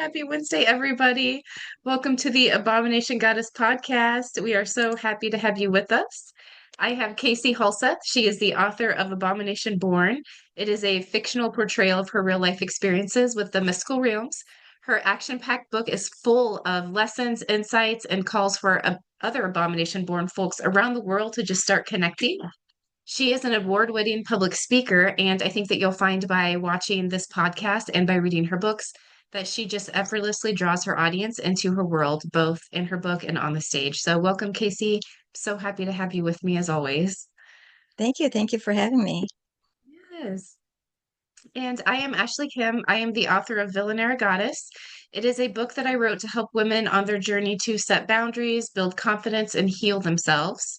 Happy Wednesday, everybody. Welcome to the Abomination Goddess podcast. We are so happy to have you with us. I have Casie Halseth. She is the author of Abomination Born. It is a fictional portrayal of her real life experiences with the mystical realms. Her action packed book is full of lessons, insights, and calls for other Abomination Born folks around the world to just start connecting. She is an award-winning public speaker, and I think that you'll find by watching this podcast and by reading her books that she just effortlessly draws her audience into her world, both in her book and on the stage. So, welcome, Casie. So happy to have you with me as always. Thank you. Thank you for having me. Yes. And I am Ashley Kim. I am the author of Villainera Goddess. It is a book that I wrote to help women on their journey to set boundaries, build confidence, and heal themselves.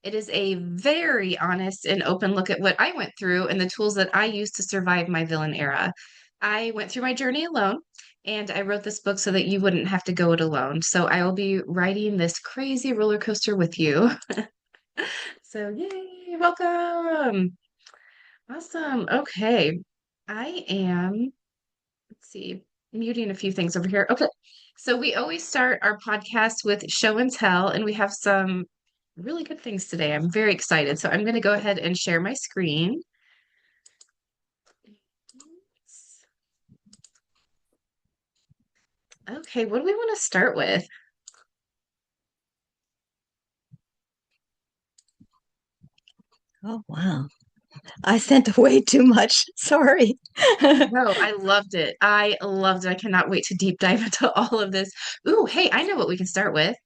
It is a very honest and open look at what I went through and the tools that I used to survive my villain era. I went through my journey alone, and I wrote this book so that you wouldn't have to go it alone. So I will be riding this crazy roller coaster with you. So, yay, welcome. Awesome. Okay. I am, let's see, muting a few things over here. Okay. So we always start our podcast with show and tell, and we have some really good things today. I'm very excited. So I'm going to go ahead and share my screen. Okay, what do we want to start with? Oh, wow. I sent way too much. Sorry. No, I loved it. I loved it. I cannot wait to deep dive into all of this. Ooh, hey, I know what we can start with.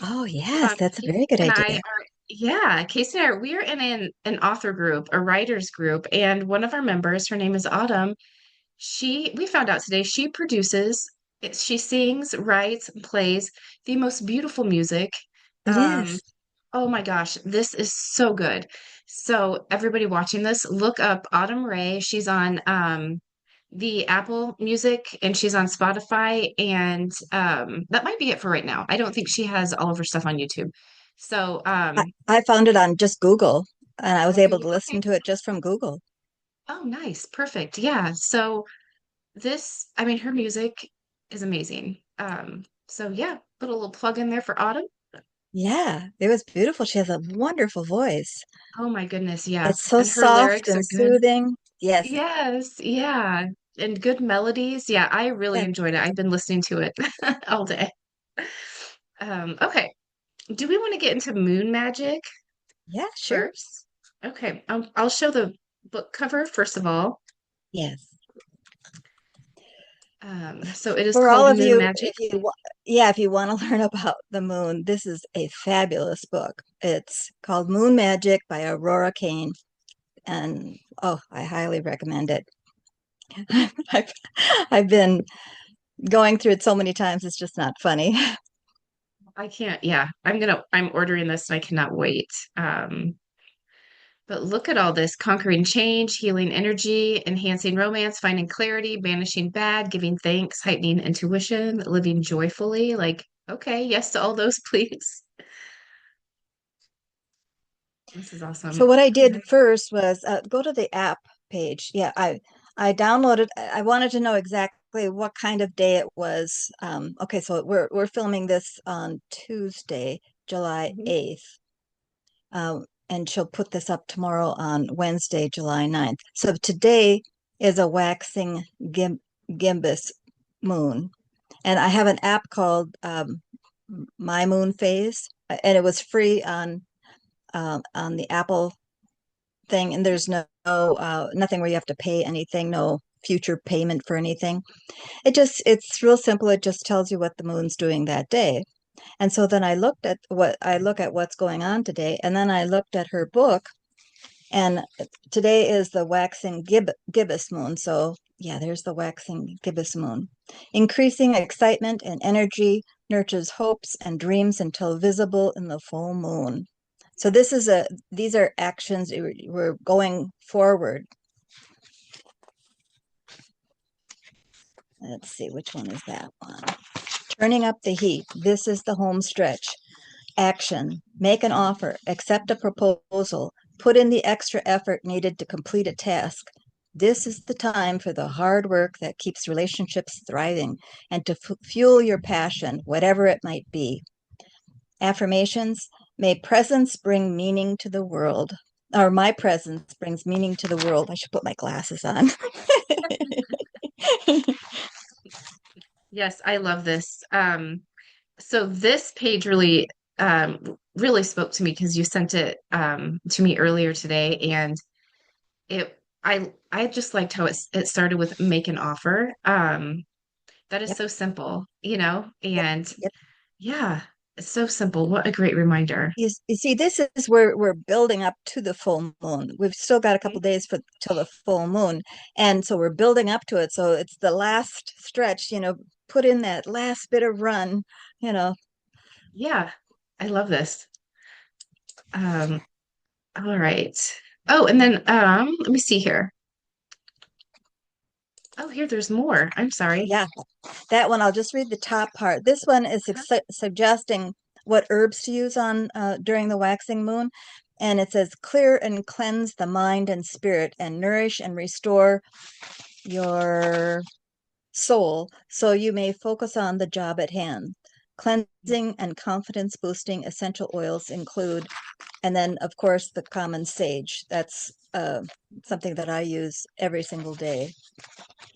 Oh, yes, that's a Casey very good and I idea. are, yeah, Casey and I, we are in an author group, a writers group, and one of our members, her name is Autumn. We found out today she produces, she sings, writes, plays the most beautiful music. It Um, is. oh my gosh, this is so good. So everybody watching this, look up Autumn Ray. She's on the Apple Music and she's on Spotify, and that might be it for right now. I don't think she has all of her stuff on YouTube. So I found it on just Google and I was okay, able to listen okay. to it just from Google. Oh, nice. Perfect. Yeah. So I mean, her music is amazing. So yeah, put a little plug in there for Autumn. Yeah, it was beautiful. She has a wonderful voice. Oh my goodness, yeah. It's so And her soft lyrics are and good. soothing. Yes. Yes, yeah. And good melodies. Yeah, I really Yeah, enjoyed it. I've been listening to it all day. Okay. Do we want to get into moon magic yeah, sure. first? Okay, I'll show the book cover first of all. Yes. So it is For all called of Moon you, Magic. if you want to learn about the moon, this is a fabulous book. It's called Moon Magic by Aurora Kane. And oh, I highly recommend it. I've, I've been going through it so many times, it's just not funny. I can't, yeah, I'm ordering this and I cannot wait. But look at all this conquering change, healing energy, enhancing romance, finding clarity, banishing bad, giving thanks, heightening intuition, living joyfully. Like, okay, yes to all those, please. This is So awesome. what I All right. did first was go to the app page. I downloaded. I wanted to know exactly what kind of day it was. Okay, so we're filming this on Tuesday, July Mhm. 8th. And she'll put this up tomorrow on Wednesday, July 9th. So today is a waxing gibbous moon. And I have an app called My Moon Phase, and it was free on the Apple thing. And there's nothing where you have to pay anything, no future payment for anything. It's real simple. It just tells you what the moon's doing that day. And so then I look at what's going on today, and then I looked at her book, and today is the waxing gibbous moon. So yeah, there's the waxing gibbous moon. Increasing excitement and energy nurtures hopes and dreams until visible in the full moon. So these are actions we're going forward. Let's see, which one is that one? Turning up the heat. This is the home stretch. Action. Make an offer. Accept a proposal. Put in the extra effort needed to complete a task. This is the time for the hard work that keeps relationships thriving and to fuel your passion, whatever it might be. Affirmations: may presence bring meaning to the world. Or my presence brings meaning to the world. I should put my glasses on. Yes, I love this. So this page really spoke to me because you sent it to me earlier today, and I just liked how it started with make an offer. That is Yep, so simple, yep, and yep. yeah, it's so simple. What a great reminder. You see, this is where we're building up to the full moon. We've still got a couple Mhm. days for till the full moon, and so we're building up to it. So it's the last stretch. Put in that last bit of run. You know, Yeah, I love this. Um, all right. Oh, and then let me see here. Oh, here, there's more. I'm sorry. yeah, that one. I'll just read the top part. This one is suggesting what herbs to use on during the waxing moon, and it says clear and cleanse the mind and spirit, and nourish and restore your soul so you may focus on the job at hand. Cleansing and confidence boosting essential oils include, and then, of course, the common sage. That's something that I use every single day.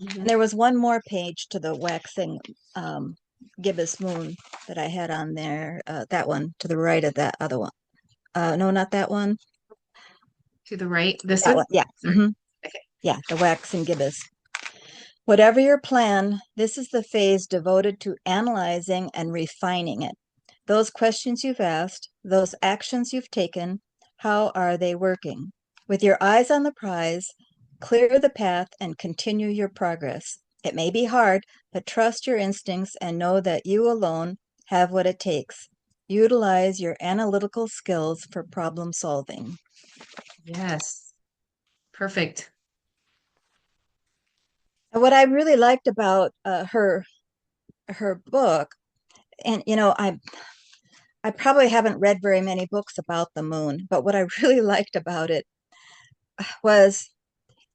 And Mhm. there was one more page to the waxing gibbous moon that I had on there. That one to the right of that other one. No, not that one. To the right, this That one. one. Yeah. Sorry. Okay. Yeah, the waxing gibbous. Whatever your plan, this is the phase devoted to analyzing and refining it. Those questions you've asked, those actions you've taken, how are they working? With your eyes on the prize, clear the path and continue your progress. It may be hard, but trust your instincts and know that you alone have what it takes. Utilize your analytical skills for problem solving. Yes. Perfect. And what I really liked about her book, and I probably haven't read very many books about the moon, but what I really liked about it was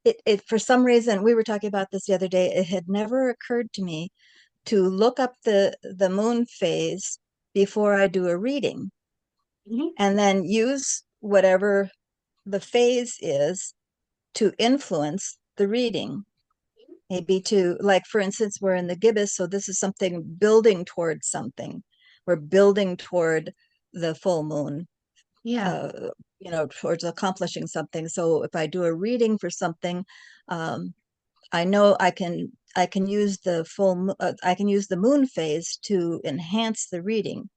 it for some reason, we were talking about this the other day, it had never occurred to me to look up the moon phase before I do a reading Mhm. and then use whatever the phase is to influence the reading. Maybe to, like, for instance, we're in the gibbous, so this is something building towards something. We're building toward the full moon, Yeah. uh, towards accomplishing something. So if I do a reading for something, um, I know I can use I can use the moon phase to enhance the reading.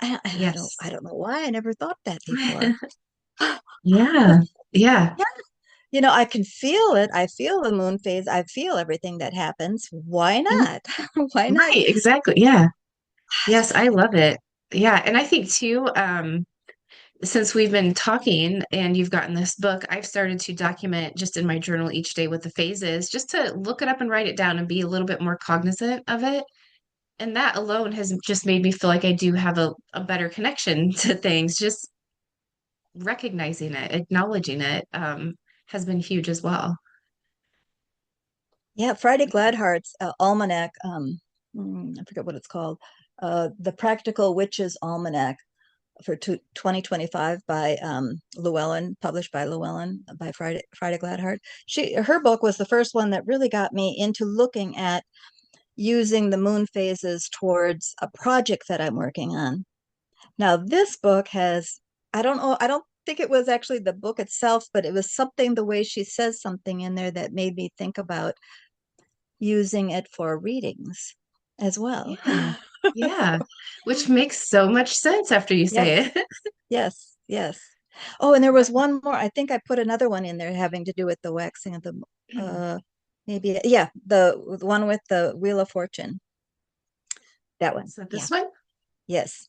I don't Yes. I don't know why I never thought that before. Yeah. Yeah. Yeah, I can feel it. I feel the moon phase. I feel everything that happens. Why Mhm. not? Why not? Right. Exactly. Yeah. Yes, I love it. Yeah. And I think too, since we've been talking and you've gotten this book, I've started to document just in my journal each day what the phase is, just to look it up and write it down and be a little bit more cognizant of it. And that alone has just made me feel like I do have a better connection to things. Just recognizing it, acknowledging it, has been huge as well. Yeah, Friday Gladhart's almanac. I forget what it's called. The Practical Witches Almanac for 2025 by Llewellyn, published by Llewellyn by Friday Gladhart. Her book was the first one that really got me into looking at using the moon phases towards a project that I'm working on. Now, this book has, I don't know, I don't think it was actually the book itself, but it was something, the way she says something in there that made me think about using it for readings as well. Yeah. Yeah. Which makes so much sense after you say Yes, it. yes, yes. Oh, and there was one more. I think I put another one in there having to do with the waxing of the maybe, yeah, the one with the Wheel of Fortune. That one. Is that Yeah. this one? Yes.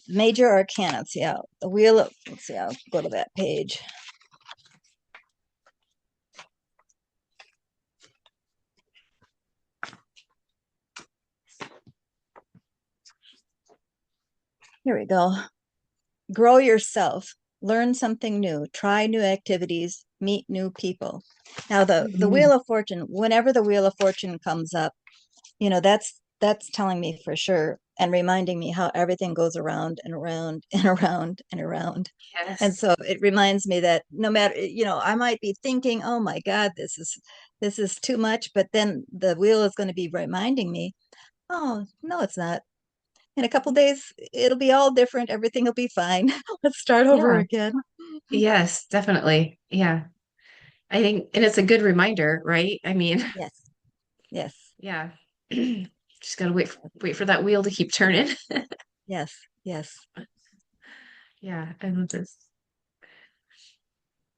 Major Arcana. Yeah. The Wheel of, let's see, I'll go to that page. Here we go. Grow yourself. learn something new, try new activities, meet new people. Now the Mhm. Wheel of Fortune, whenever the Wheel of Fortune comes up, that's telling me for sure and reminding me how everything goes around and around and around and around. And Yes. so it reminds me that no matter, I might be thinking, oh my God, this is too much, but then the wheel is going to be reminding me, oh no, it's not. In a couple days, it'll be all different. Everything will be fine. Let's start over Yeah. again. Yes, definitely. Yeah. I think, and it's a good reminder, right? I mean, Yes, yes, yeah. Just gotta wait for that wheel to keep turning. yes, yes. Yeah, I love this.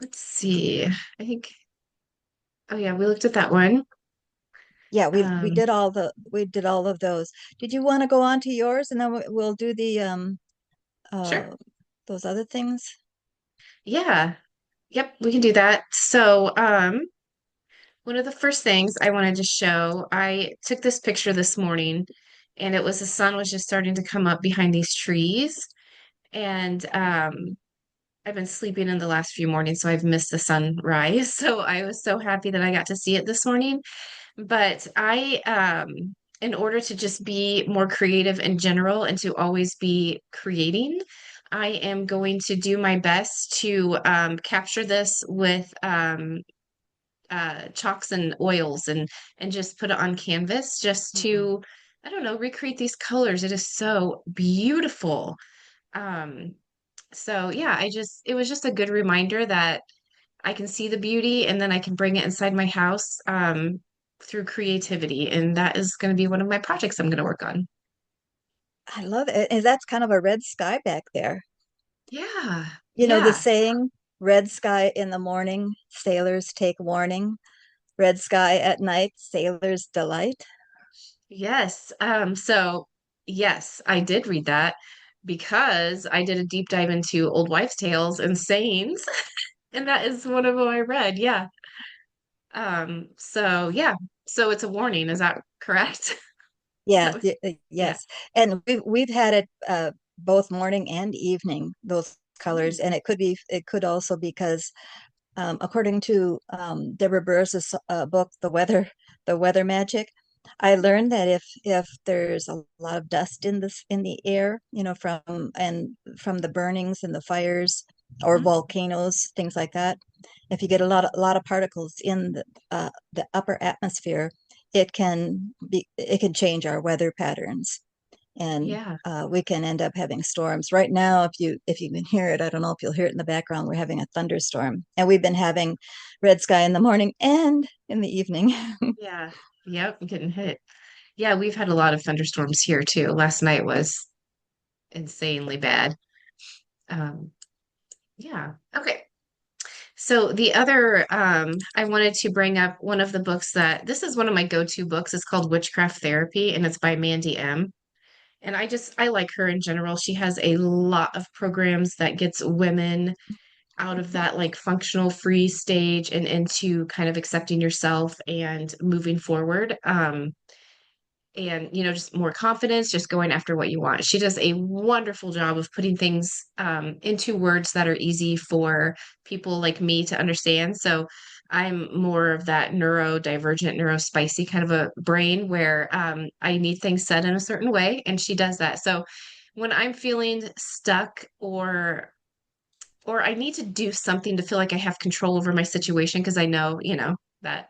Let's see. I think, oh yeah, we looked at that one. Yeah, Um, we did all of those. Did you want to go on to yours and then we'll do the sure. uh those other things? Yeah. Yep, we can do that. So, one of the first things I wanted to show, I took this picture this morning, and it was the sun was just starting to come up behind these trees. And I've been sleeping in the last few mornings, so I've missed the sunrise. So I was so happy that I got to see it this morning. But in order to just be more creative in general and to always be creating, I am going to do my best to capture this with chalks and oils and just put it on canvas just Mhm. to, I don't know, recreate these colors. It is so beautiful. Um, so yeah, it was just a good reminder that I can see the beauty and then I can bring it inside my house through creativity. And that is going to be one of my projects I'm going to work on. I love it. And that's kind of a red sky back there. Yeah. You know the Yeah. saying, red sky in the morning, sailors take warning. Red sky at night, sailors delight. Yes. So yes, I did read that because I did a deep dive into old wives' tales and sayings, and that is one of them I read. Yeah. So yeah. So it's a warning, is that correct? Is that Yeah, what- yeah. yes. And we've had it both morning and evening, those colors. Mm, And it could also because according to Deborah Burris's book, The Weather Magic, I learned that if there's a lot of dust in the air, from the burnings and the fires or mhm. volcanoes, things like that, if you get a lot of particles in the upper atmosphere, it can change our weather patterns, and Yeah. we can end up having storms. Right now, if you can hear it, I don't know if you'll hear it in the background. We're having a thunderstorm, and we've been having red sky in the morning and in the evening. Yeah. Yep. Getting hit. Yeah, we've had a lot of thunderstorms here too. Last night was insanely bad. Um, yeah. Okay. So the other, I wanted to bring up one of the books that this is one of my go-to books. It's called Witchcraft Therapy, and it's by Mandy M. And I like her in general. She has a lot of programs that gets women out of that like functional free stage and into kind of accepting yourself and moving forward. And just more confidence, just going after what you want. She does a wonderful job of putting things into words that are easy for people like me to understand. So I'm more of that neurodivergent, neurospicy kind of a brain where I need things said in a certain way, and she does that. So when I'm feeling stuck or I need to do something to feel like I have control over my situation because I know, that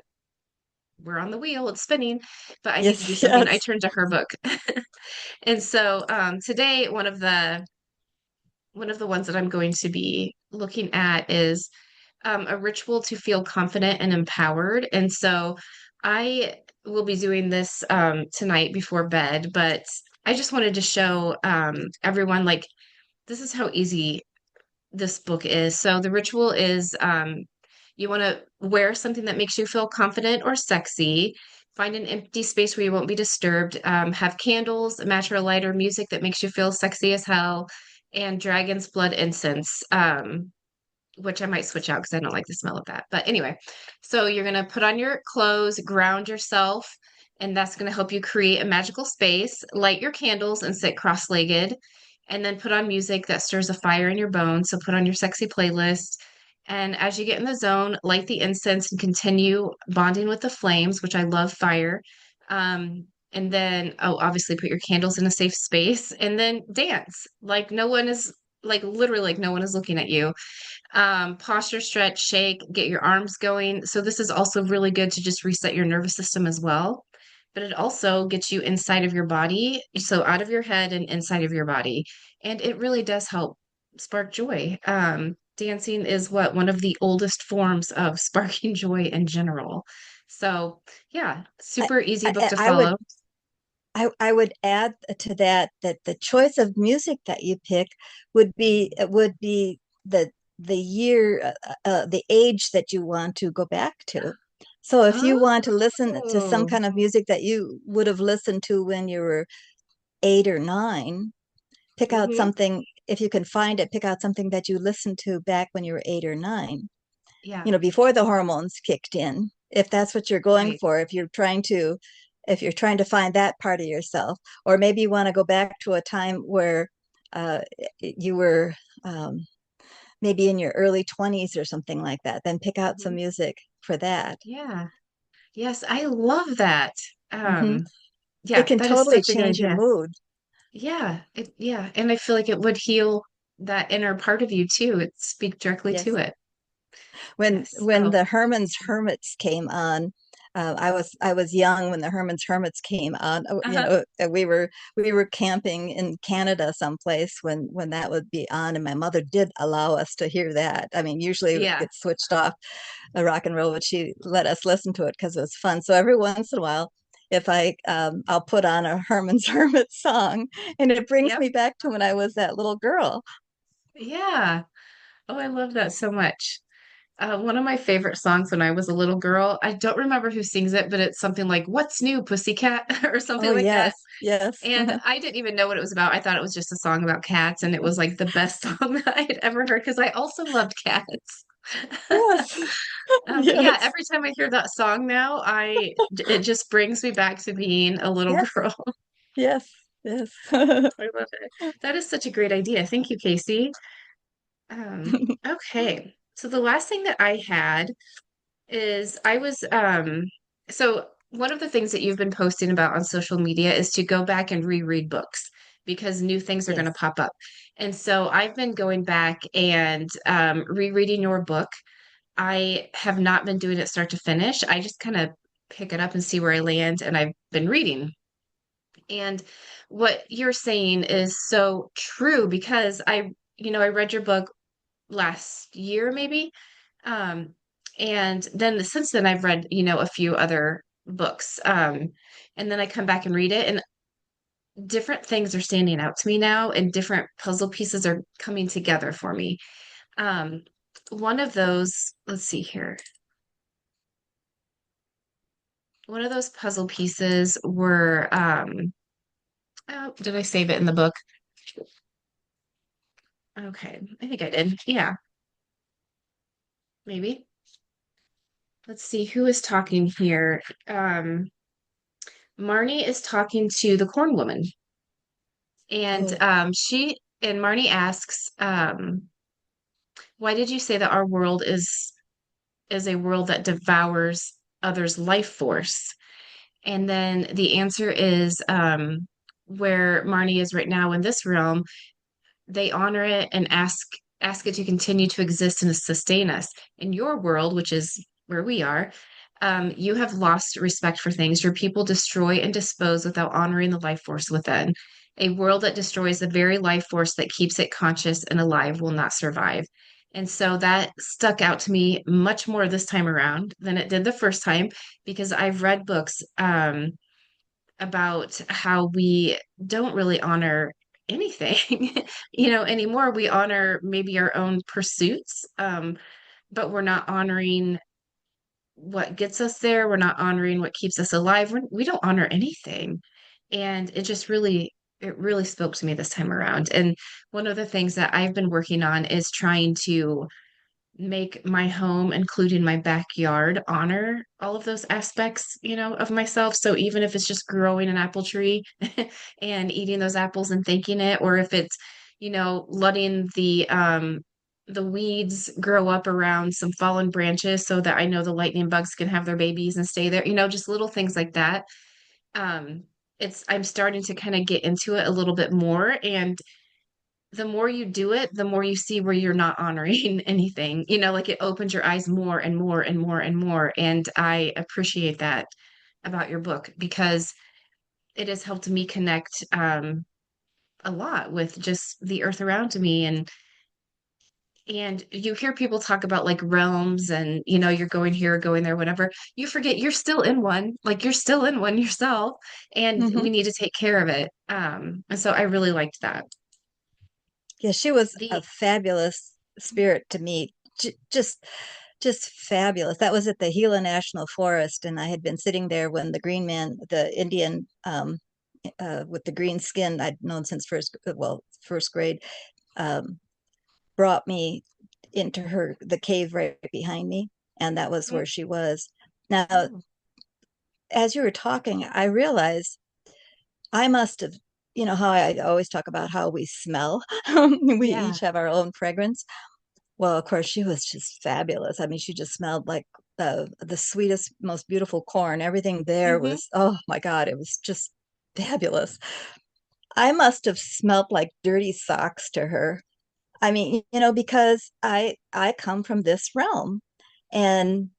we're on the wheel, it's spinning, but I need to do Yes, something, I yes. turn to her book. And so today, one of the ones that I'm going to be looking at is a ritual to feel confident and empowered. And so I will be doing this tonight before bed, but I just wanted to show everyone like this is how easy this book is. So the ritual is you want to wear something that makes you feel confident or sexy. Find an empty space where you won't be disturbed. Have candles, a match or a lighter, music that makes you feel sexy as hell, and dragon's blood incense, which I might switch out because I don't like the smell of that. But anyway, so you're going to put on your clothes, ground yourself, and that's going to help you create a magical space. Light your candles and sit cross legged and then put on music that stirs a fire in your bones. So put on your sexy playlist. And as you get in the zone, light the incense and continue bonding with the flames, which I love fire. And then, oh, obviously put your candles in a safe space and then dance. Like no one is, like literally, like no one is looking at you. Posture, stretch, shake, get your arms going. So this is also really good to just reset your nervous system as well. But it also gets you inside of your body, so out of your head and inside of your body. And it really does help spark joy. Dancing is what one of the oldest forms of sparking joy in general. So yeah, I, super easy book to I would follow. I would add to that that the choice of music that you pick would be the year the age that you want to go back to. So if you want to listen to some Oh, kind of music that you would have listened to when you were 8 or 9, pick out hmm, something. If you can find it, pick out something that you listened to back when you were 8 or 9, yeah, before the hormones kicked in, if that's what you're going right. for, if you're trying to find that part of yourself, or maybe you want to go back to a time where uh, you were maybe in your early 20s or something like that, then pick out some Mhm. music for that. Yeah. Yes, I love that. Hmm. Um, It yeah, can that is totally such a good change your idea. mood. Yeah, and I feel like it would heal that inner part of you too. It speak directly to Yes. it. Yes. When Oh, the Herman's Hermits came on, I was young when the Herman's Hermits came on. uh-huh. We were camping in Canada someplace when that would be on, and my mother did allow us to hear that. I mean, usually it Yeah. gets switched off the rock and roll, but she let us listen to it because it was fun. So every once in a while, if I'll put on a Herman's Hermit song, and it brings Yep. me back to when I was that little girl. Yeah. Oh, I love that so much. One of my favorite songs when I was a little girl, I don't remember who sings it, but it's something like "What's New, Pussycat" or Oh something like that. yes, yes, And I didn't even know what it was about. I thought it was just a song about cats, and it was like the best song that I had ever heard because I also loved cats. yes, But yeah, yes. every time I hear that song now, it just brings me back to being a little Yes, girl. yes, yes. I love it. That is such a great idea. Thank you, Casey. Okay. So the last thing that I had is so one of the things that you've been posting about on social media is to go back and reread books because new things are going to Yes. pop up. And so I've been going back and rereading your book. I have not been doing it start to finish. I just kind of pick it up and see where I land, and I've been reading. And what you're saying is so true because I read your book last year, maybe. Um, and then since then, I've read, a few other books. And then I come back and read it, and different things are standing out to me now, and different puzzle pieces are coming together for me. Um, one of those, let's see here. One of those puzzle pieces were, oh, did I save it in the book? Okay, I think I did. Yeah, maybe. Let's see who is talking here. Marnie is talking to the corn woman, and Oh, Marnie asks, "Why did you say that our world is a world that devours others' life force?" And then the answer is, where Marnie is right now in this realm, they honor it and ask it to continue to exist and sustain us. In your world, which is where we are, you have lost respect for things. Your people destroy and dispose without honoring the life force within. A world that destroys the very life force that keeps it conscious and alive will not survive. And so that stuck out to me much more this time around than it did the first time because I've read books about how we don't really honor anything, anymore. We honor maybe our own pursuits, but we're not honoring what gets us there. We're not honoring what keeps us alive. We don't honor anything. And it really spoke to me this time around. And one of the things that I've been working on is trying to make my home, including my backyard, honor all of those aspects, of myself. So even if it's just growing an apple tree and eating those apples and thanking it, or if it's, letting the weeds grow up around some fallen branches so that I know the lightning bugs can have their babies and stay there, just little things like that. Um, I'm starting to kind of get into it a little bit more, and the more you do it, the more you see where you're not honoring anything. Like it opens your eyes more and more and more and more. And I appreciate that about your book because it has helped me connect a lot with just the earth around me. And you hear people talk about like realms and you're going here, going there, whatever. You forget you're still in one, like you're still in one yourself, and Hmm. we need to take care of it. And so I really liked that. Yeah, she was a The fabulous spirit to meet. Just fabulous. That was at the Gila National Forest, and I had been sitting there when the green man, the Indian with the green skin I'd known since first grade, um, brought me into the cave right behind me, and that was where she was. Now, Oh, as you were talking, I realized I must have, how I always talk about how we smell. We yeah. each have our own fragrance. Well, of course, she was just fabulous. I mean, she just smelled like the sweetest, most beautiful corn. Everything there Hmm. was, oh my God, it was just fabulous. I must have smelled like dirty socks to her. I mean, because I come from this realm, and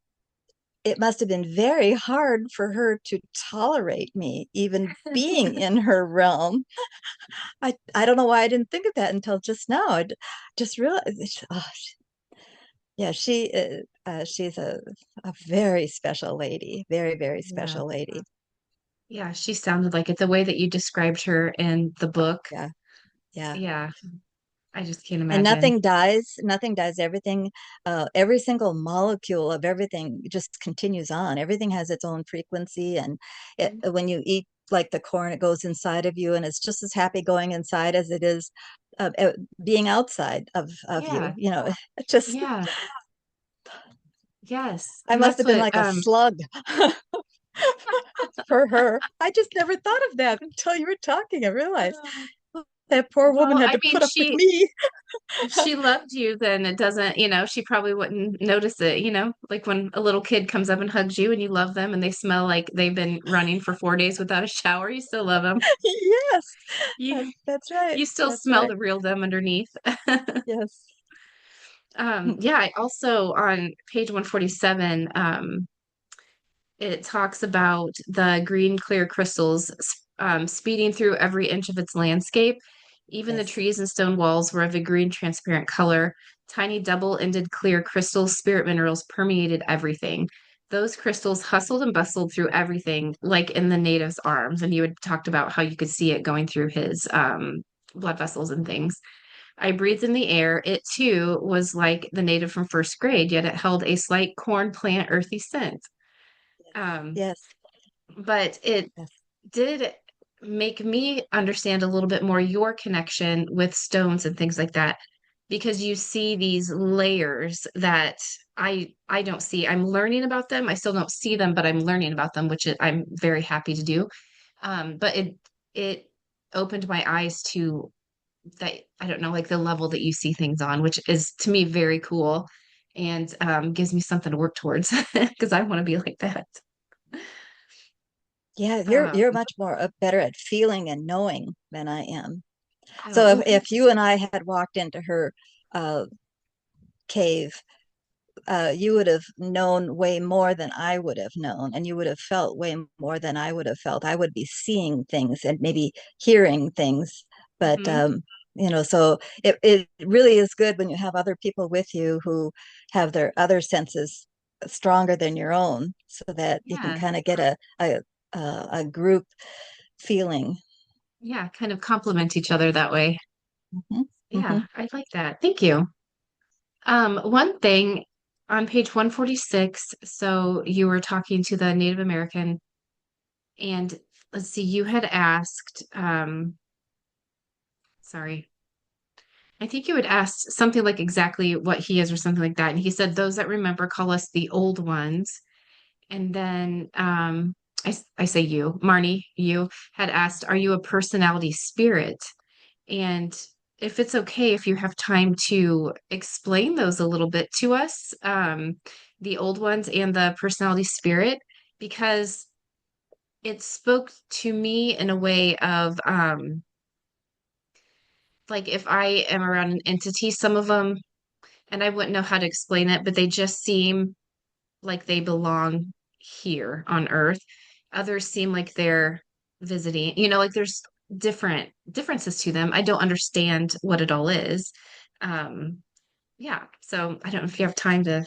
it must have been very hard for her to tolerate me even being in her realm. I don't know why I didn't think of that until just now. Just realized, oh, yeah, she's a very special lady, very, very Yeah. special lady. Yeah, she sounded like it. The way that you described her in the book. Yeah, yeah. Yeah, I just can't And imagine. nothing dies. Everything, every single molecule of everything just continues on. Everything has its own frequency, and when you eat like the corn, it goes inside of you, and it's just as happy going inside as it is being outside of you. Yeah, It just yeah, yes. I And must that's have been what like a slug for her. I just never thought of that until you were talking. I realized that poor woman well, had I to mean, put up with me. if she loved you, then it doesn't, she probably wouldn't notice it, like when a little kid comes up and hugs you and you love them and they smell like they've been running for 4 days without a shower, you still love them. Yes, You that's right. you still That's smell right. the real them underneath. Yes. Yeah, I also on page 147, it talks about the green clear crystals speeding through every inch of its landscape. Even the Yes. trees and stone walls were of a green transparent color. Tiny double-ended clear crystals, spirit minerals permeated everything. Those crystals hustled and bustled through everything, like in the native's arms. And you had talked about how you could see it going through his blood vessels and things. I breathed in the air. It too was like the native from first grade, yet it held a slight corn plant earthy scent. Um, Yes. but it Yes. did make me understand a little bit more your connection with stones and things like that because you see these layers that I don't see. I'm learning about them. I still don't see them, but I'm learning about them, I'm very happy to do. But it opened my eyes to that, I don't know, like the level that you see things on, which is to me very cool and gives me something to work towards because I want to be like that. Yeah, Um, you're much more better at feeling and knowing than I am. oh, So well, if thanks. you and I had walked into her uh, cave, you would have known way more than I would have known, and you would have felt way more than I would have felt. I would be seeing things and maybe hearing things, but Mhm. so it really is good when you have other people with you who have their other senses stronger than your own, so that you can Yeah. kind of get a group feeling. Yeah. Kind of complement each other that way. Mhm, Yeah. mhm. I like that. Thank you. One thing on page 146, so you were talking to the Native American, and let's see, you had asked, sorry. I think you had asked something like exactly what he is or something like that. And he said, those that remember call us the old ones. And then I say you, Marnie, you had asked, are you a personality spirit? And if it's okay, if you have time to explain those a little bit to us, the old ones and the personality spirit, because it spoke to me in a way of like if I am around an entity, some of them, and I wouldn't know how to explain it, but they just seem like they belong here on Earth. Others seem like they're visiting, like there's differences to them. I don't understand what it all is. Um, yeah, so I don't know if you have time to.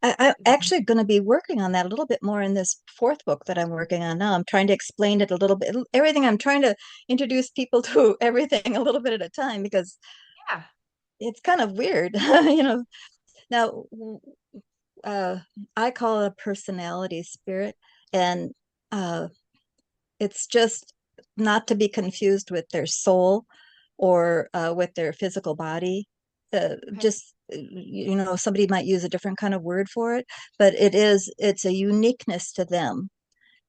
I'm actually going to be working on that a little bit more in this fourth book that I'm working on now. I'm trying to explain it a little bit. Everything I'm trying to introduce people to everything a little bit at a time because Yeah. it's kind of weird, you know. Now, uh, I call it a personality spirit, and uh, it's just not to be confused with their soul or with their physical body. Okay. Just somebody might use a different kind of word for it, but it's a uniqueness to them.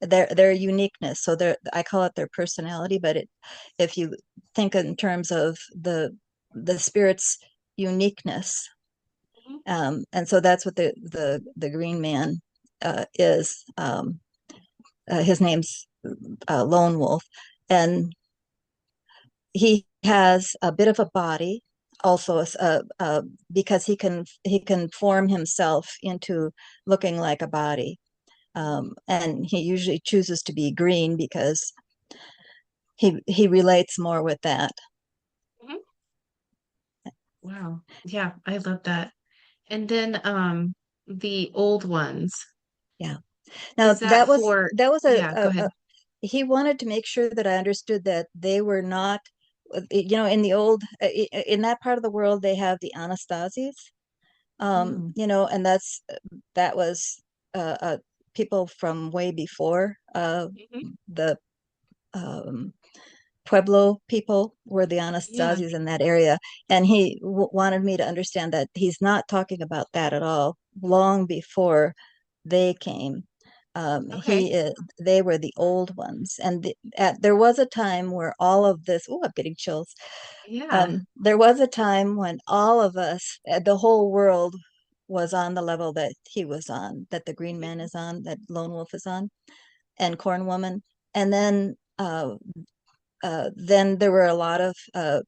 Their uniqueness. So I call it their personality, but if you think in terms of the spirit's uniqueness, Mhm. and so that's what the green man is. His name's Lone Wolf, and he has a bit of a body also, because he can form himself into looking like a body, and he usually chooses to be green because he relates more with that. Mhm. Wow. Yeah, I love that. And then the old ones. Yeah. Now Is that that was for, that was yeah, go a ahead. he wanted to make sure that I understood that they were not, in the old, in that part of the world, they have the Anastasis, Mm. and that was uh, uh, people from way before Mhm. the um, Pueblo people were the Yeah. Anastasias in that area. And he wanted me to understand that he's not talking about that at all. Long before they came, Okay. they were the old ones. And there was a time where all of this, oh, I'm getting chills. Yeah. There was a time when all of us, the whole world, was on the level that he was on, that the Green Man Mhm. is on, that Lone Wolf is on, and Corn Woman. And then there were a lot of the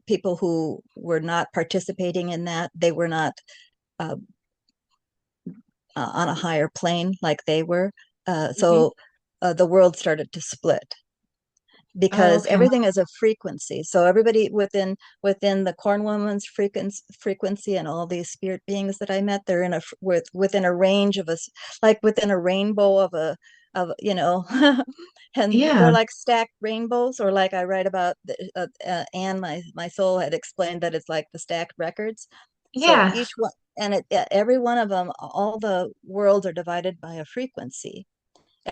people who were not participating in that. They were not uh, on a higher plane like they were. Mhm. So the world started to split Oh, because okay. everything is a frequency. So everybody within the corn woman's frequency and all these spirit beings that I met, they're within a range of us, like within a rainbow of and they're Yeah. like stacked rainbows, or like I write about, Anne, my soul had explained that it's like the stacked records. So Yeah. each one, and every one of them, all the worlds are divided by a frequency.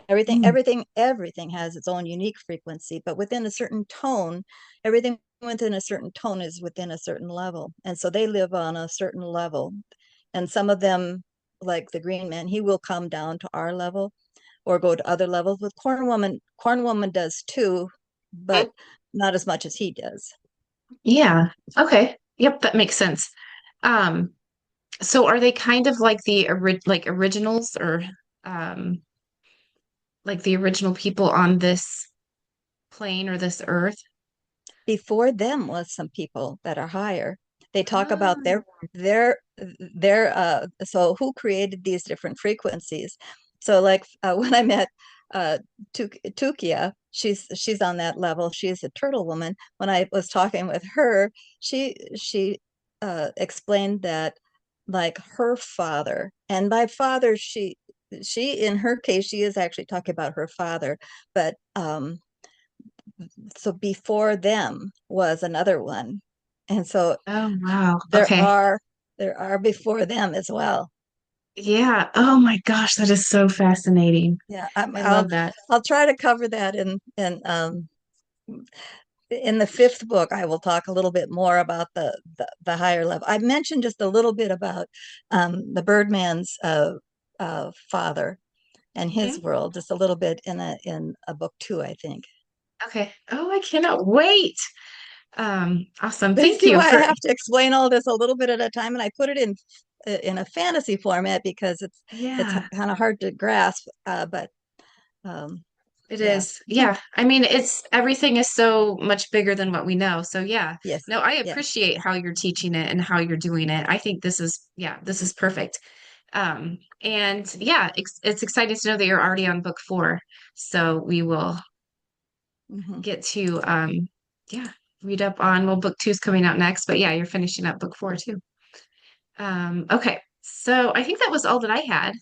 everything Mm. everything everything has its own unique frequency, but within a certain tone, everything within a certain tone is within a certain level, and so they live on a certain level. And some of them, like the green man, he will come down to our level or go to other levels. With corn woman does too, but not as much as he does. Yeah. Okay. Yep, that makes sense. Um, so are they kind of like the originals or um like the original people on this plane or this earth? Before them was some people that are higher. They talk about Ah, so who created these different frequencies. So like, when I met Tukia, she's on that level. She's a turtle woman. When I was talking with her, she explained that, like, her father, and by father, she in her case, she is actually talking about her father, but so before them was another one, and so oh wow. there Okay. are there are before them as well. Yeah. Oh my gosh, that is so fascinating. Yeah, I love that. I'll try to cover that in in the fifth book, I will talk a little bit more about the higher level. I mentioned just a little bit about the Birdman's father and his Mhm. world, just a little bit in a book two, I think. Okay. Oh, I cannot wait. Awesome. But you Thank see you why I for, have to explain all this a little bit at a time, and I put it in a fantasy format because it's yeah, kind of hard to grasp. But um, it yeah, is. Yeah. I mean, it's everything is so much bigger than what we know. So yeah. yes, No, I yes. appreciate how you're teaching it and how you're doing it. I think this is, yeah, this is perfect. And yeah, it's exciting to know that you're already on book four. So we will Hmm. get to, yeah, read up on, well, book two's coming out next, but yeah, you're finishing up book four too. Okay. So I think that was all that I had.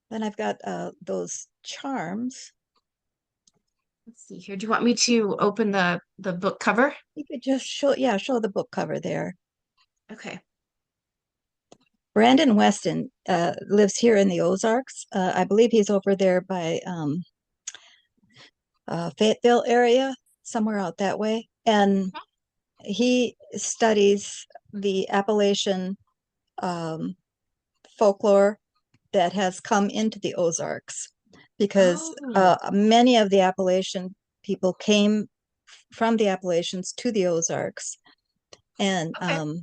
Then I've got those charms. Let's see here. Do you want me to open the book cover? You could just show, yeah, show the book cover there. Okay. Brandon Weston lives here in the Ozarks. I believe he's over there by Fayetteville area, somewhere out that way. And he studies the Appalachian um, folklore that has come into the Ozarks because Oh, many of the Appalachian people came from the Appalachians to the Ozarks. And okay.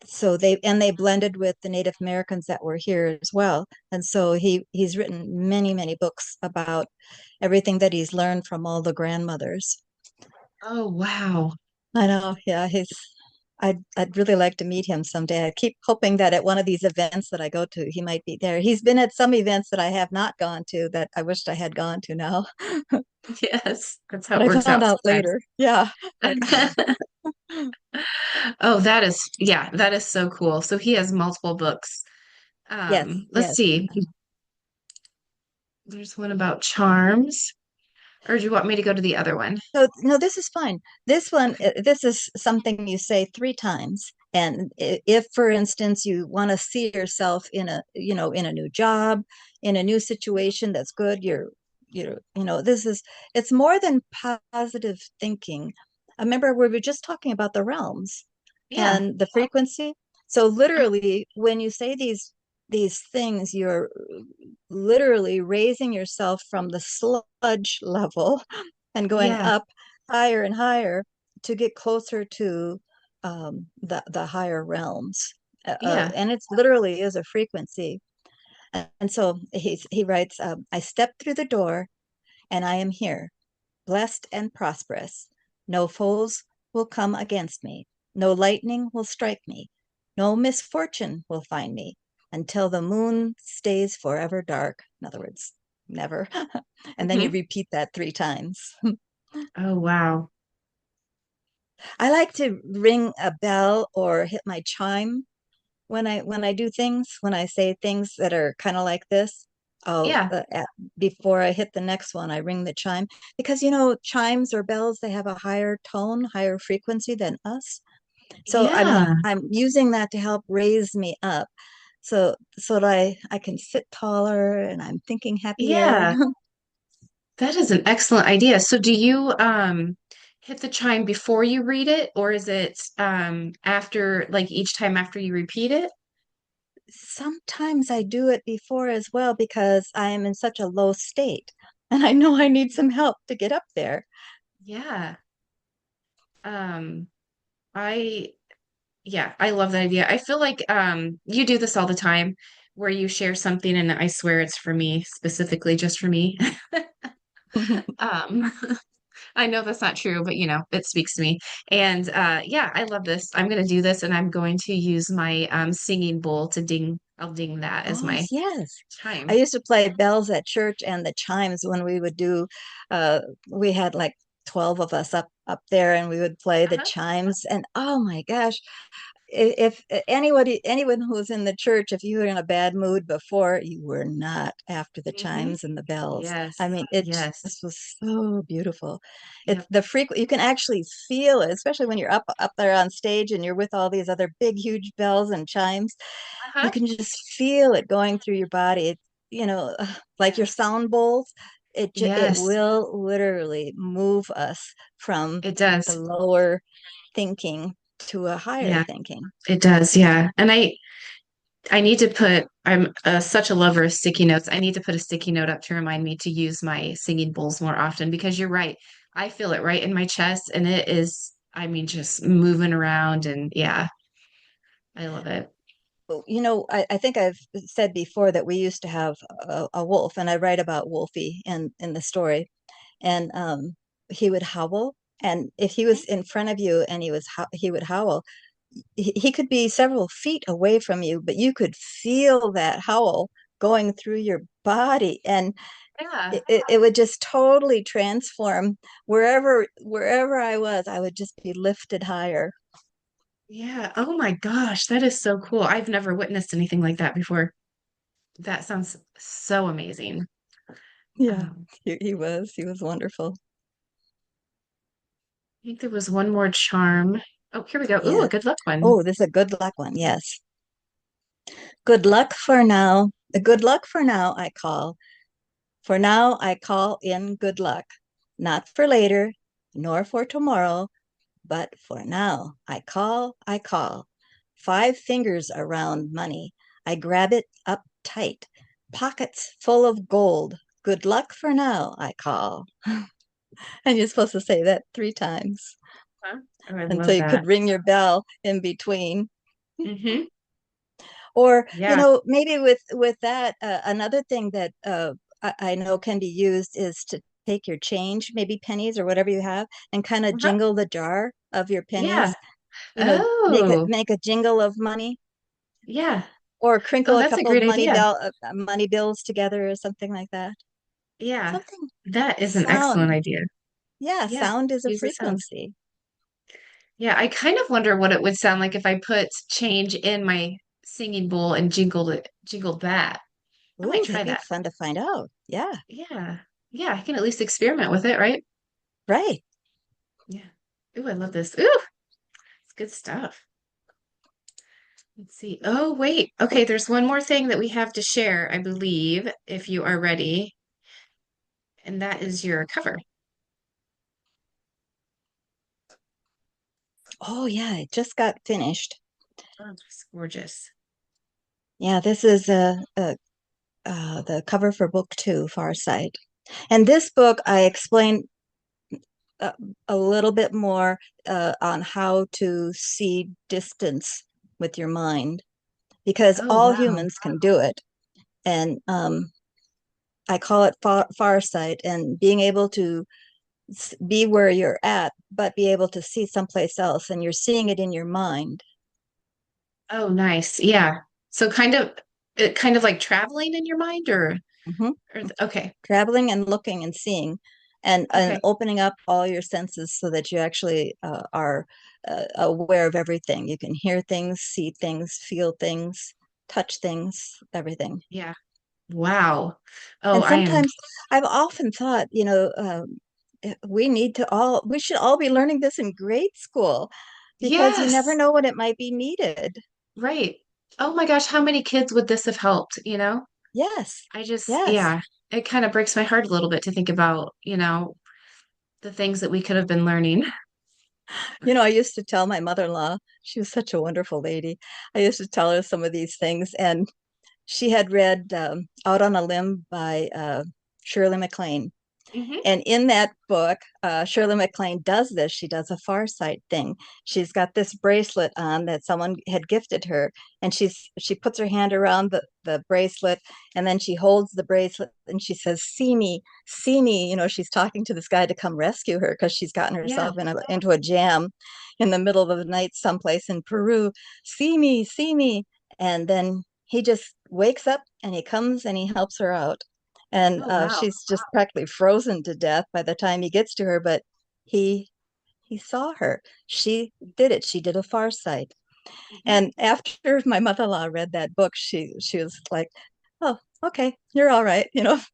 so they blended with the Native Americans that were here as well. And so he's written many books about everything that he's learned from all the grandmothers. Oh, wow. I know, yeah, I'd really like to meet him someday. I keep hoping that at one of these events that I go to, he might be there. He's been at some events that I have not gone to that I wished I had gone to now, Yes, that's how but it I works found out out sometimes. later. Yeah, but Oh, that is, yeah, that is so cool. So he has multiple books. yes, Let's yes. see. There's one about charms. Or do you want me to go to the other one? So no, this is fine. This one, Okay. this is something you say three times. And if, for instance, you want to see yourself in in a new job, in a new situation that's good, this is, it's more than positive thinking. I remember we were just talking about the realms Yeah. and the frequency. So Uh, literally, when you say these things, you're literally raising yourself from the sludge level and going yeah. up higher and higher to get closer to the higher realms. Yeah. And it's literally is a frequency. And so he writes, I step through the door and I am here, blessed and prosperous. No foes will come against me. No lightning will strike me. No misfortune will find me until the moon stays forever dark. In other words, never. And then you Hmm. repeat that three times. Oh, wow. I like to ring a bell or hit my chime when I do things, when I say things that are kind of like this. I'll Yeah. before I hit the next one, I ring the chime because chimes or bells, they have a higher tone, higher frequency than us. So Yeah. I'm using that to help raise me up, so that I can sit taller and I'm thinking happier. Yeah. That is an excellent idea. So do you hit the chime before you read it, or is it after, like each time after you repeat it? Sometimes I do it before as well because I am in such a low state and I know I need some help to get up there. Yeah. Um I Yeah, I love that idea. I feel like you do this all the time where you share something and I swear it's for me, specifically just for me. Um I know that's not true, but it speaks to me. And yeah, I love this. I'm gonna do this and I'm going to use my singing bowl to ding. I'll ding that as Oh, my yes. I chime. used to play bells at church and the chimes when we would do uh we had like 12 of us up there and we would play the Uh-huh. chimes and oh my gosh, if anyone who was in the church, if you were in a bad mood before, you were not after the Hmm. chimes and the bells. I Yes. mean, it Yes. just was so beautiful. It's Yep. the frequent, you can actually feel it, especially when you're up there on stage and you're with all these other big huge bells and chimes. You Uh-huh. can just feel it going through your body. like your Yeah. sound bowls, it Yes, will literally move us from it the does. lower thinking to a higher Yeah, thinking. it does. Yeah. And I need to put, I'm such a lover of sticky notes. I need to put a sticky note up to remind me to use my singing bowls more often because you're right. I feel it right in my chest and it is, I mean, just moving around and yeah, I love it. I think I've said before that we used to have a wolf, and I write about Wolfie in the story. And he would howl. And if he was in front of you and he would howl, he could be several feet away from you, but you could feel that howl going through your body, and Yeah. it would just totally transform wherever I was. I would just be lifted higher. Yeah. Oh my gosh, that is so cool. I've never witnessed anything like that before. That sounds so amazing. Yeah, Um, he was wonderful. I think there was one more charm. Oh, here we go. Ooh, a Yeah. good luck one. Oh, this is a good luck one. Yes. Good luck for now. Good luck for now, I call. For now, I call in good luck. Not for later, nor for tomorrow, but for now. I call. 5 fingers around money. I grab it up tight. Pockets full of gold. Good luck for now, I call. And you're supposed to say that 3 times. Huh? Oh, I And so love you that. could ring your bell in between. Hmm. Or, Yeah. maybe with that, another thing that I know can be used is to take your change, maybe pennies or whatever you have, and kind of Uh-huh. jingle the jar of your Yeah. pennies. Make it Oh, make a jingle of money, yeah. or Oh, crinkle a that's a couple great idea. money bills together or something like that. Yeah. Something That is an excellent sound. idea. Yeah, Yeah. sound is a Use the sounds. frequency. Yeah. I kind of wonder what it would sound like if I put change in my singing bowl and jingled that. I might Ooh, try that'd be that. fun to find out. Yeah, Yeah. Yeah. I can at least experiment with it, right? right. Yeah. Ooh, I love this. Ooh, it's good stuff. Let's see. Oh, wait. Okay, there's one more thing that we have to share, I believe, if you are ready, and that is your cover. Oh yeah, it just got finished. Oh, it's gorgeous. Yeah, this is the cover for book 2, Far Sight. And this book, I explain a, a little bit more on how to see distance with your mind, because Oh, all wow. humans can do it. And I call it far sight, and being able to be where you're at, but be able to see someplace else, and you're seeing it in your mind. Oh, nice. Yeah. So kind of like traveling in your mind Mhm. okay. Traveling and looking and seeing, and Okay. opening up all your senses so that you actually are aware of everything. You can hear things, see things, feel things, touch things, everything. Yeah. Wow. Oh, And I am. sometimes I've often thought, we should all be learning this in grade school, because you never Yes. know when it might be needed. Right. Oh my gosh, how many kids would this have helped, you know? Yes, I just, yes. yeah, it kind of breaks my heart a little bit to think about, the things that we could have been learning. I used to tell my mother-in-law, she was such a wonderful lady. I used to tell her some of these things, and she had read Out on a Limb by Shirley MacLaine. Hmm. And in that book, Shirley MacLaine does this. She does a far sight thing. She's got this bracelet on that someone had gifted her, and she puts her hand around the bracelet, and then she holds the bracelet and she says, "See me, see me." She's talking to this guy to come rescue her because she's gotten Yeah. herself into a jam in the middle of the night someplace in Peru. See me, see me. And then he just wakes up and he comes and he helps her out, and Oh, wow. she's just practically frozen to death by the time he gets to her. But he he saw her. She did it. She did a far sight. Hmm. And after my mother-in-law read that book, she was like, "Oh, okay, you're all right,"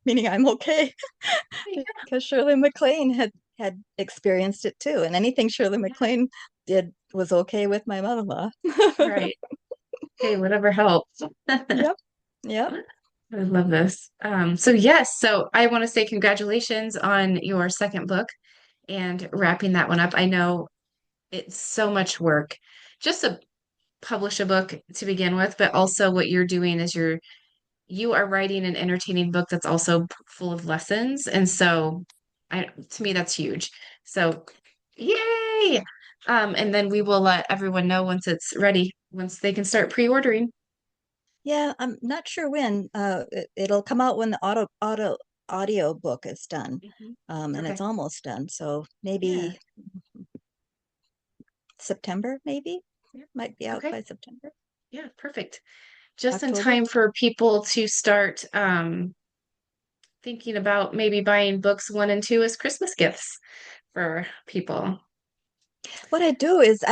meaning I'm okay, because Shirley MacLaine had experienced it too, and anything Shirley Yeah. MacLaine did was okay with my mother-in-law. Right. Hey, whatever helps. Yep, yep. I love this. So yes, so I want to say congratulations on your second book and wrapping that one up. I know it's so much work just to publish a book to begin with, but also what you're doing is you are writing an entertaining book that's also full of lessons. And so to me that's huge. So yay. And then we will let everyone know once it's ready, once they can start pre-ordering. Yeah, I'm not sure when. It'll come out when the audio book is done. Mhm. And it's Okay. almost done. So Yeah. maybe September, maybe Yeah. might be out Okay. by September, Yeah, perfect. Just in October. time for people to start thinking about maybe buying books one and two as Christmas gifts for people. What I do is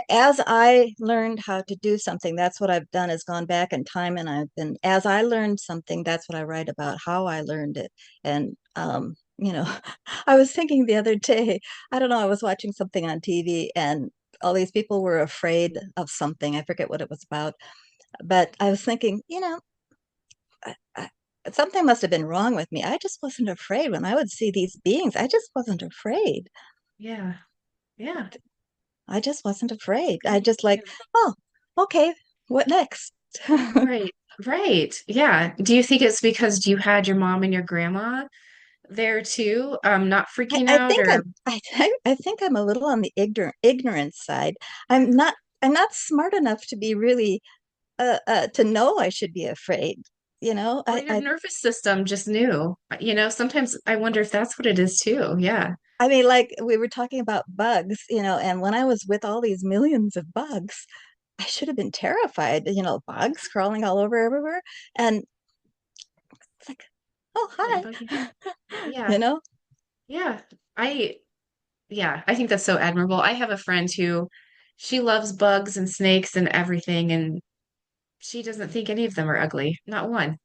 as I learned how to do something, that's what I've done is gone back in time and as I learned something, that's what I write about, how I learned it. And, I was thinking the other day, I don't know, I was watching something on TV and all these people were afraid of something. I forget what it was about, but I was thinking, something must have been wrong with me. I just wasn't afraid when I would see these beings. I just wasn't afraid. Yeah. Yeah. I just wasn't That's afraid. I good. just Yeah. like, oh, okay, what next? I, Right. Right. Yeah. Do you think it's because you had your mom and your grandma there too, not freaking I out think or I think I'm a little on the ignorance side. I'm not I'm not smart enough to be really to know I should be afraid. You know, or your nervous system just knew. Sometimes I wonder if that's what it is too. Yeah. I mean, like we were talking about bugs, and when I was with all these millions of bugs, I should have been terrified, bugs crawling all over everywhere. And it's like, oh, Didn't hi. bug you. Yeah. You know? Yeah. I Yeah, I think that's so admirable. I have a friend who she loves bugs and snakes and everything, and she doesn't think any of them are ugly, not one.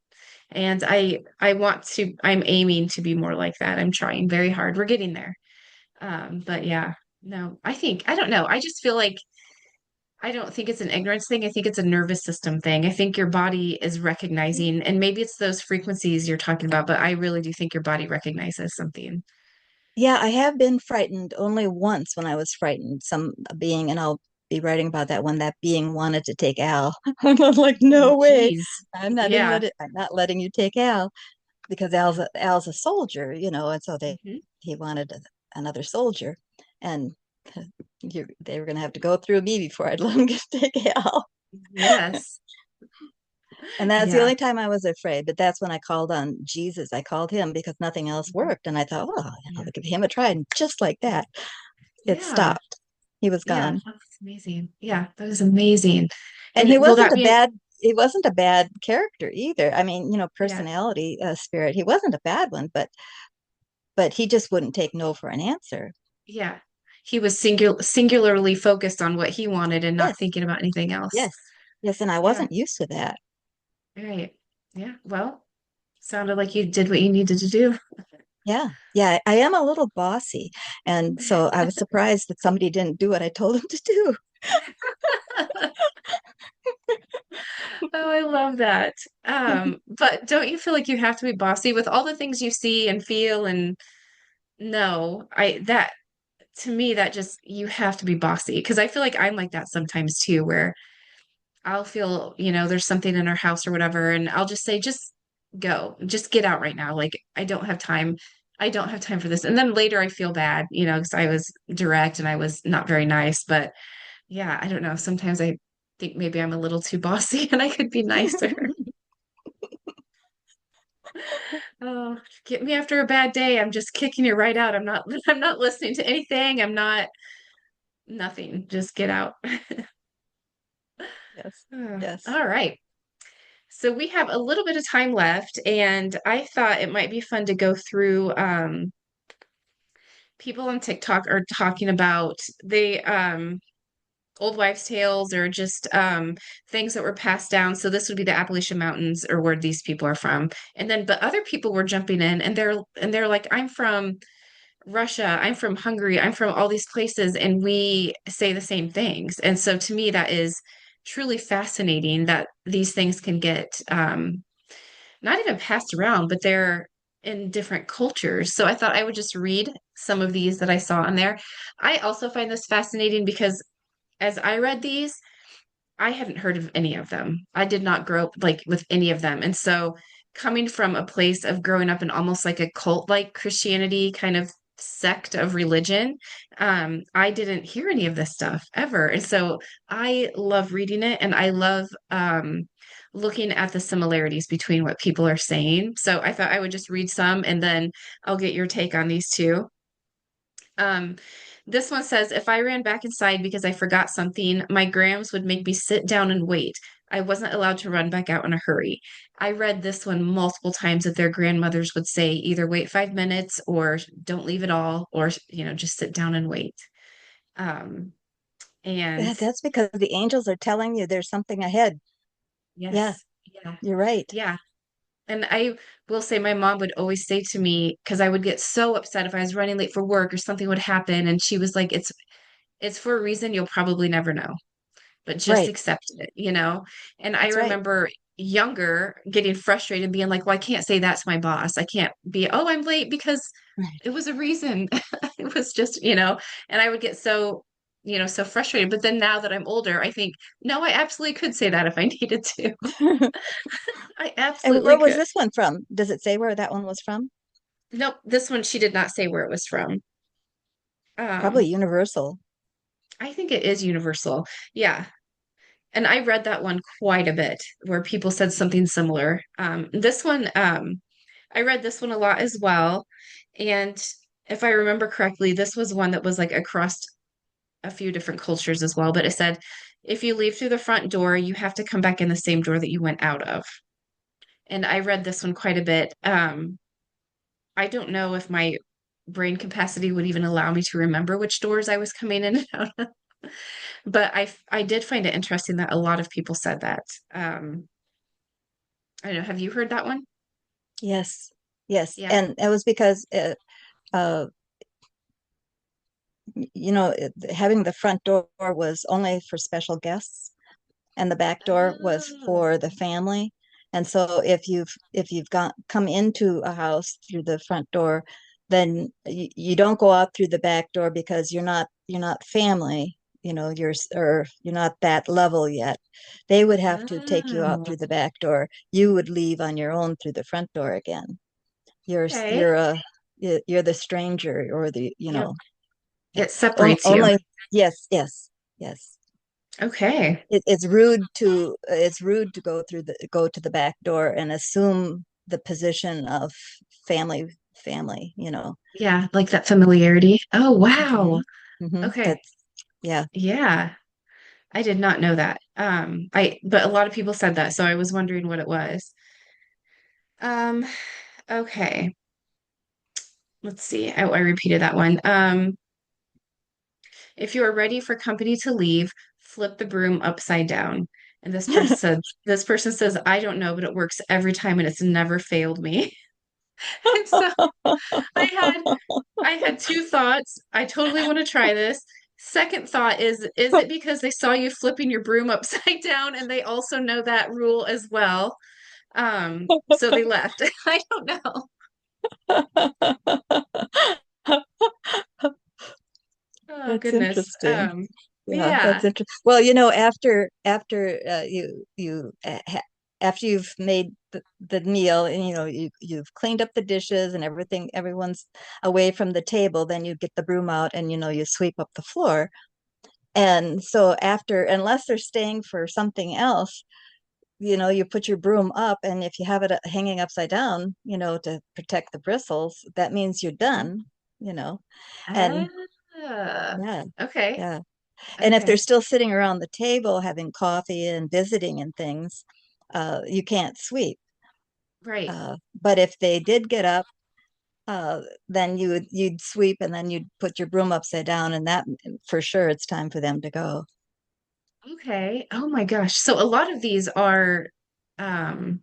And I'm aiming to be more like that. I'm trying very hard. We're getting there. But yeah, no, I don't know. I just feel like I don't think it's an ignorance thing. I think it's a nervous system thing. I think your body is recognizing, and maybe it's those frequencies you're talking about, but I really do think your body recognizes something. Yeah, I have been frightened only once when I was frightened, some being, and I'll be writing about that when that being wanted to take Al. I'm like, Oh, no way. geez. Yeah. I'm not letting you take Al because Yeah. Al's a soldier, and so Mhm. he wanted another soldier. And they were gonna have to go through me before I'd let him take Al. Yes. And that's the Yeah. only time I was afraid. But that's when I called on Jesus. I called him because nothing else Mhm. worked. And I thought, well, Yeah. I'll give him a try. And just like that, it Yeah. stopped. He was Yeah. gone. That's amazing. Yeah. That is amazing. And And will that be, he wasn't a bad character either. I mean, yeah. personality, spirit. He wasn't a bad one, but he just wouldn't take no for an answer. Yeah. He was singularly focused on what he wanted and not Yes, thinking about anything else. yes, yes. And I Yeah. wasn't used to that. Right. Yeah. Well, sounded like you did what you needed to do. Yeah, yeah. I am a little bossy. And so I was surprised that somebody didn't do what I told them to do. Oh, I love that. But don't you feel like you have to be bossy with all the things you see and feel and no, that to me that just you have to be bossy because I feel like I'm like that sometimes too, where I'll feel, there's something in our house or whatever, and I'll just say, just go, just get out right now. Like I don't have time. I don't have time for this. And then later I feel bad, because I was direct and I was not very nice. But yeah, I don't know. Sometimes I think maybe I'm a little too bossy and I could be nicer. Oh, get me after a bad day. I'm just kicking you right out. I'm not listening to anything. I'm not nothing. Just get out. Yes, yes. All right. So we have a little bit of time left, and I thought it might be fun to go through people on TikTok are talking about the old wives' tales or just things that were passed down. So this would be the Appalachian Mountains or where these people are from. And then but other people were jumping in and they're like, I'm from Russia, I'm from Hungary, I'm from all these places, and we say the same things. And so to me, that is truly fascinating that these things can get not even passed around, but they're in different cultures. So I thought I would just read some of these that I saw on there. I also find this fascinating because as I read these, I hadn't heard of any of them. I did not grow up like with any of them. And so coming from a place of growing up in almost like a cult-like Christianity kind of sect of religion, I didn't hear any of this stuff ever. And so I love reading it and I love looking at the similarities between what people are saying. So I thought I would just read some and then I'll get your take on these two. Um, this one says, if I ran back inside because I forgot something, my grams would make me sit down and wait. I wasn't allowed to run back out in a hurry. I read this one multiple times that their grandmothers would say either wait 5 minutes or don't leave at all, or, just sit down and wait. Um, and That's because the angels are telling you there's something ahead. Yeah, yes, yeah, you're right. yeah. And I will say my mom would always say to me, because I would get so upset if I was running late for work or something would happen, and she was like, it's for a reason you'll probably never know, but just Right. accept it. And I That's right. remember younger getting frustrated and being like, well, I can't say that to my boss. I can't be, oh, I'm late because Right. it was a reason. It was just, and I would get so frustrated. But then now that I'm older, I think, no, I absolutely could say that if I needed to. I And absolutely where was could. this one from? Does it say where that one was from? Nope, this one she did not say where it was from. Probably Um, Universal. I think it is universal. Yeah. And I read that one quite a bit where people said something similar. This one, I read this one a lot as well. And if I remember correctly, this was one that was like across a few different cultures as well. But it said, if you leave through the front door, you have to come back in the same door that you went out of. And I read this one quite a bit. I don't know if my brain capacity would even allow me to remember which doors I was coming in and out of. But I did find it interesting that a lot of people said that. Um, I don't know. Have you heard that one? Yes. Yes. Yeah. And it was because uh having the front door was only for special guests and the back door was for the Oh, family. And so if you've got come into a house through the front door, then you don't go out through the back door because you're not family, or you're not that level yet. They would have to take you out oh, through the back door. You would leave on your own through the front door again. You're okay. you're a you're the stranger or the, Yep. yeah. It separates you. Only, yes, yes, yes. Okay. It's rude to go to the back door and assume the position of family. Yeah, like that familiarity. Oh, wow. Hmm. Hmm. Okay. That's, yeah. Yeah. I did not know that. But a lot of people said that, so I was wondering what it was. Um, okay. Let's see. I repeated that one. If you are ready for company to leave, flip the broom upside down. And this person says, I don't know, but it works every time and it's never failed me. And so I had I had two thoughts. I totally want to try this. Second thought is it because they saw you flipping your broom upside down and they also know that rule as well? So they left. I don't know. Oh That's goodness. interesting. Yeah, Yeah. that's interesting. Well, after you've made the meal, and you've cleaned up the dishes and everything, everyone's away from the table, then you get the broom out and you sweep up the floor. And so after, unless they're staying for something else, you put your broom up, and if you have it hanging upside down, to protect the bristles, that means you're done, you know. And Ah, yeah, okay. yeah. And if they're Okay. still sitting around the table having coffee and visiting and things, you can't sweep. Right. But if they did get up, then you'd sweep, and then you'd put your broom upside down, and that for sure it's time for them to go. Okay. Oh my gosh. So a lot of these are um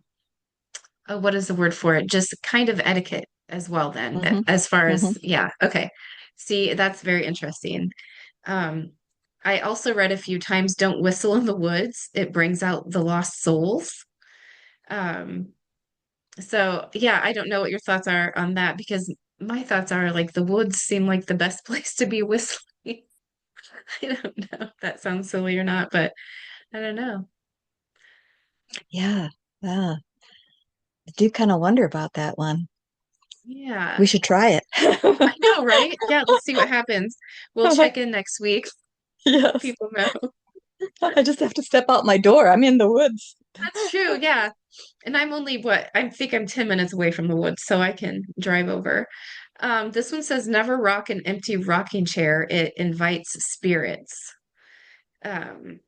what is the word for it? Just kind of etiquette as well then, Hmm. as far Hmm. as yeah, okay. See, that's very interesting. Um, I also read a few times, don't whistle in the woods. It brings out the lost souls. Um, So, yeah, I don't know what your thoughts are on that because my thoughts are like the woods seem like the best place to be whistling. I don't know if that sounds silly or not, but I don't know. Yeah. Yeah. I do kind of wonder about that one. We Yeah, should try I it. know, right? Yeah, let's see what happens. We'll check in next week. Let Yes. people know. I just have to step out my door. I'm in the woods. That's true. Yeah. And I'm only what I think I'm 10 minutes away from the woods, so I can drive over. This one says never rock an empty rocking chair. It invites spirits. Um,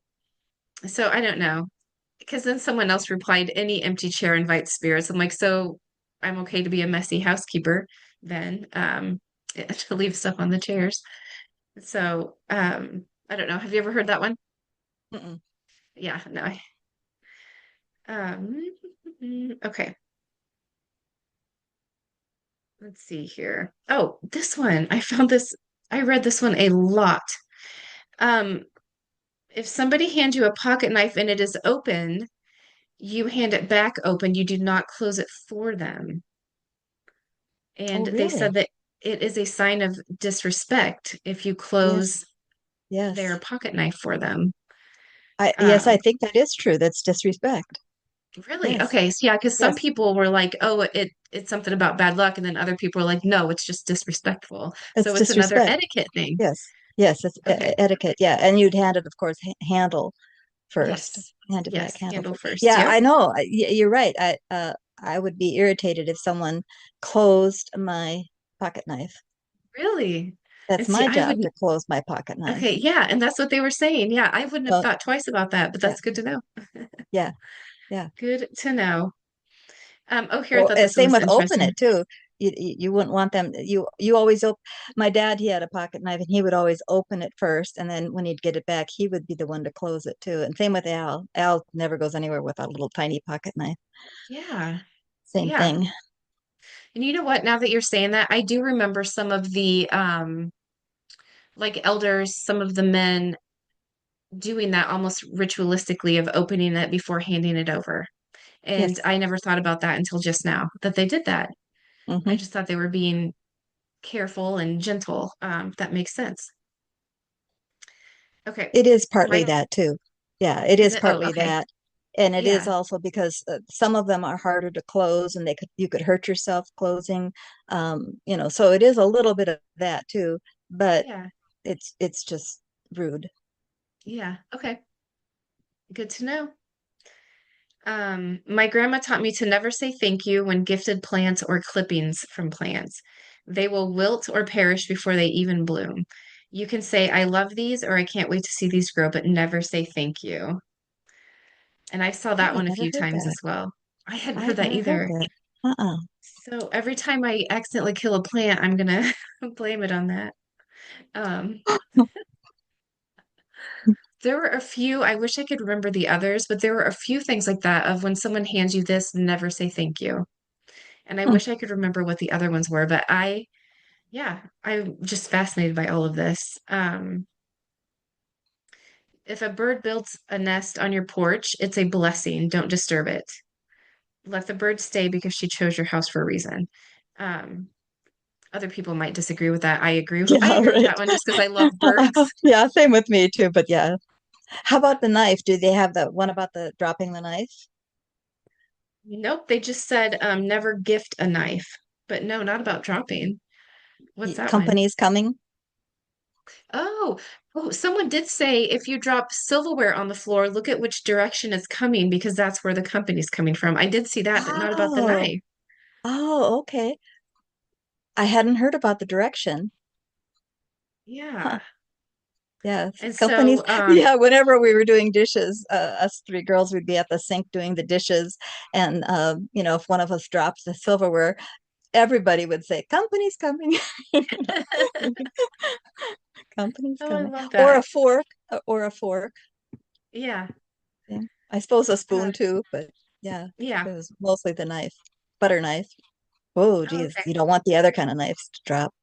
so I don't know. Because then someone else replied, any empty chair invites spirits. I'm like, so I'm okay to be a messy housekeeper then, to leave stuff on the chairs. So, I don't know. Have you ever heard that one? Mm-mm. Yeah, no. Um, okay. Let's see here. Oh, this one. I found this. I read this one a lot. Um, if somebody hands you a pocket knife and it is open, you hand it back open. You do not close it for them. Oh, And they said really? that it is a sign of disrespect if you Yes. close their Yes. pocket knife for them. Yes, I Um, think that is true. That's disrespect. really? Yes. Okay. So yeah, because some Yes. people were like, oh, it's something about bad luck, and then other people were like, no, it's just disrespectful. It's So it's another disrespect. etiquette thing. Yes. Yes, it's Okay. etiquette. Yeah. And you'd hand it, of course, handle first. Yes. Hand it back, Yes. handle Handle first. first. Yeah, Yep. I know. You're right. I would be irritated if someone closed my pocket knife. Really? That's And see, my I job would, to close my pocket knife. okay, yeah, and that's what they were saying. Yeah, I wouldn't have So, thought twice about that, but yeah, that's good to know. yeah, yeah. Good to know. Oh, here, I Or thought this one same was with open interesting. it too. You wouldn't want them. You always open. My dad, he had a pocket knife, and he would always open it first, and then when he'd get it back, he would be the one to close it too. And same with Al. Al never goes anywhere without a little tiny pocket knife. Yeah. Same Yeah. thing. And you know what? Now that you're saying that, I do remember some of the like elders, some of the men doing that almost ritualistically of opening it before handing it over. And Yes. I never thought about that until just now that they did that. I Hmm. just thought they were being careful and gentle. That makes sense. Okay. It is partly My, that too. Yeah, it is is it? Oh, partly okay. that. And it is Yeah. also because some of them are harder to close and you could hurt yourself closing. So it is a little bit of that too, but Yeah. it's just rude. Yeah. Okay. Good to know. My grandma taught me to never say thank you when gifted plants or clippings from plants. They will wilt or perish before they even bloom. You can say, I love these, or I can't wait to see these grow, but never say thank you. And I saw Oh, that I one a never few heard times that. as well. I hadn't heard I've that never heard either. that. Uh-uh. So every time I accidentally kill a plant, I'm gonna blame it on that. Um, there were a few, I wish I could remember the others, but there were a few things like that of when someone hands you this, never say thank you. And I Hmm. wish I could remember what the other ones were, but yeah, I'm just fascinated by all of this. If a bird builds a nest on your porch, it's a blessing. Don't disturb it. Let the bird stay because she chose your house for a reason. Um, Other people might disagree with that. I agree. I Yeah, agree with that right. one just because I love birds. Yeah, same with me too, but yeah. How about the knife? Do they have the one about the dropping the knife? Nope, they just said never gift a knife. But no, not about dropping. What's that one? Company's coming? Oh, oh, someone did say if you drop silverware on the floor, look at which direction it's coming because that's where the company's coming from. I did see that, but not about the Oh, knife. oh, okay. I hadn't heard about the direction. Huh. Yeah. Yes, And companies. so, Yeah, whenever we were doing dishes, us three girls would be at the sink doing the dishes, and if one of us drops the silverware, everybody would say, "Company's coming." oh, Company's I coming, love or a that. fork, or a fork. Yeah. Yeah. I suppose a Uh, spoon too, but yeah, yeah. it was mostly the knife, butter knife. Oh, Oh, geez, okay. you don't want the other kind of knives to drop.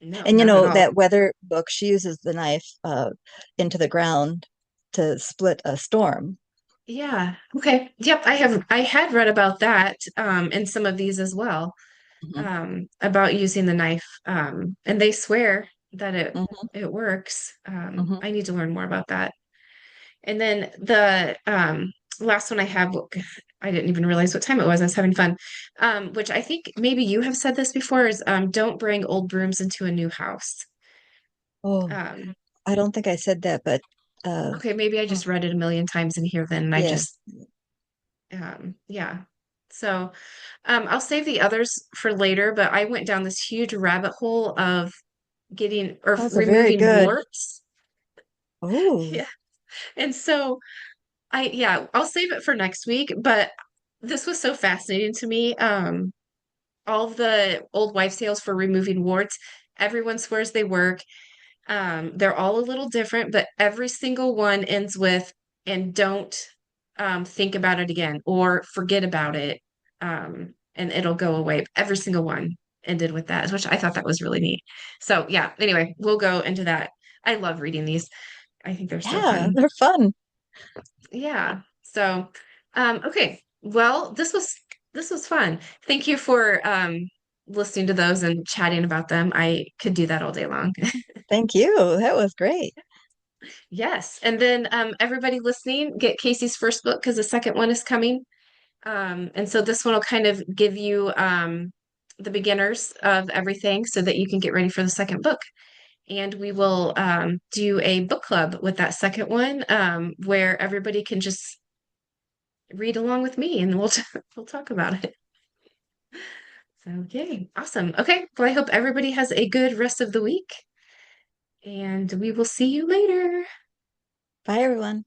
No, And not at all. that weather book, she uses the knife into the ground to split a storm. Yeah. Okay. Yep. I had read about that in some of these as well, Mhm, about using the knife. And they swear that mhm, it works. mhm. I need to learn more about that. And then the last one I have, I didn't even realize what time it was. I was having fun. Which I think maybe you have said this before is don't bring old brooms into a new house. Oh, Um, I don't think I said that, but okay, maybe I oh, just read it a million times in here then and I yeah. just yeah. So I'll save the others for later, but I went down this huge rabbit hole of getting or Those are very removing good. warts. Oh, Yeah. And so yeah, I'll save it for next week, but this was so fascinating to me. All of the old wives' tales for removing warts, everyone swears they work. They're all a little different, but every single one ends with, and don't think about it again or forget about it. And it'll go away. Every single one ended with that, which I thought that was really neat. So yeah, anyway, we'll go into that. I love reading these. I think they're so yeah, fun. they're fun. Yeah. So okay. Well, this was fun. Thank you for listening to those and chatting about them. I could do that all day long. Thank you. That was great. Yes. And then everybody listening, get Casey's first book because the second one is coming. And so this one will kind of give you the beginners of everything so that you can get ready for the second book. And we will do a book club with that second one where everybody can just read along with me and we'll talk about it. So, yay. Awesome. Okay. Well, I hope everybody has a good rest of the week and we will see you later. Bye, everyone.